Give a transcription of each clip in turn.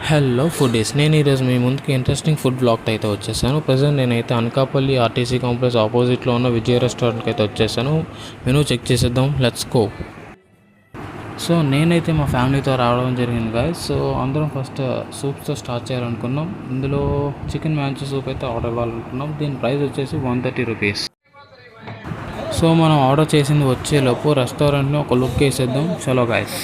Hello foodies, నేను ఈరోజు మీ ముందుకి ఇంట్రెస్టింగ్ ఫుడ్ బ్లాగ్తో అయితే వచ్చేసాను. ప్రజెంట్ నేనైతే అనకాపల్లి ఆర్టీసీ కాంప్లెక్స్ ఆపోజిట్లో ఉన్న విజయ రెస్టారెంట్కి అయితే వచ్చేసాను. మెనూ చెక్ చేసేద్దాం, లెట్స్ గో. సో నేనైతే మా ఫ్యామిలీతో రావడం జరిగింది గాయస్. సో అందరం ఫస్ట్ సూప్స్తో స్టార్ట్ చేయాలనుకున్నాం. ఇందులో చికెన్ మ్యాంచో సూప్ అయితే ఆర్డర్ ఇవ్వాలనుకున్నాం. దీని ప్రైస్ వచ్చేసి 130 రూపీస్. సో మనం ఆర్డర్ చేసింది వచ్చేలోపు రెస్టారెంట్ని ఒక లుక్ వేసేద్దాం. చలో గాయస్.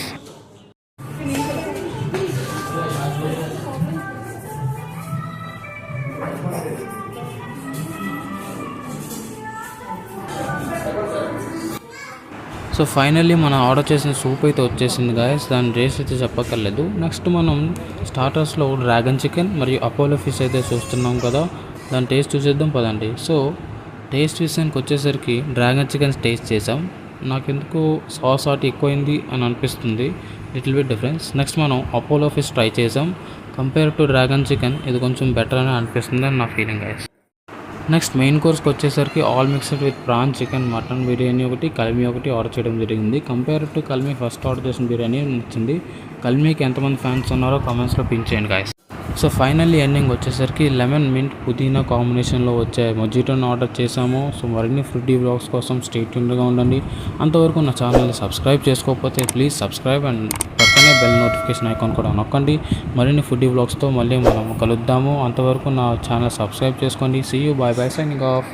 సో ఫైనల్లీ మనం ఆర్డర్ చేసిన సూప్ అయితే వచ్చేసింది గాయస్. దాని టేస్ట్ అయితే చెప్పక్కర్లేదు. నెక్స్ట్ మనం స్టార్టర్స్లో డ్రాగన్ చికెన్ మరియు అపోలో ఫిష్ అయితే చూస్తున్నాం కదా, దాని టేస్ట్ చూసేద్దాం పదండి. సో టేస్ట్ విషయానికి వచ్చేసరికి డ్రాగన్ చికెన్ టేస్ట్ చేసాం. నాకెందుకు సాస్ ఆటి ఎక్కువైంది అని అనిపిస్తుంది, లిటిల్ బిట్ డిఫరెన్స్. నెక్స్ట్ మనం అపోలో ఫిష్ ట్రై చేసాం. కంపేర్ టు డ్రాగన్ చికెన్ ఇది కొంచెం బెటర్ అని అనిపిస్తుంది అని నా ఫీలింగ్ గాయస్. నెక్స్ట్ మెయిన్ కోర్స్కి వచ్చేసరికి all mixed with prawn, chicken, mutton biryani ఒకటి, కల్మీ ఒకటి ఆర్డర్ చేయడం జరిగింది. Compare to kalmi first order చేసిన బిర్యానీ నచ్చింది. కల్మీకి ఎంతమంది ఫ్యాన్స్ ఉన్నారో కామెంట్స్లో పిన్ చేయండి గాయస్. సో ఫైనల్లీ ఎండింగ్ వచ్చేసరికి లెమన్ మింట్ పుదీనా కాంబినేషన్లో వచ్చే మొజిటోని ఆర్డర్ చేసాము. సో మరిన్ని ఫుడ్ వ్లాగ్స్ కోసం స్టే ట్యూన్డ్గా ఉండండి. అంతవరకు నా ఛానల్ని సబ్స్క్రైబ్ చేసుకోకపోతే ప్లీజ్ సబ్స్క్రైబ్ అండ్ పక్కనే బెల్ నోటిఫికేషన్ ఐకాన్ కూడా నొక్కండి. మరిన్ని ఫుడ్ వ్లాగ్స్తో మళ్ళీ మనం కలుద్దాము. అంతవరకు నా ఛానల్ సబ్స్క్రైబ్ చేసుకోండి. See you, bye bye, signing of.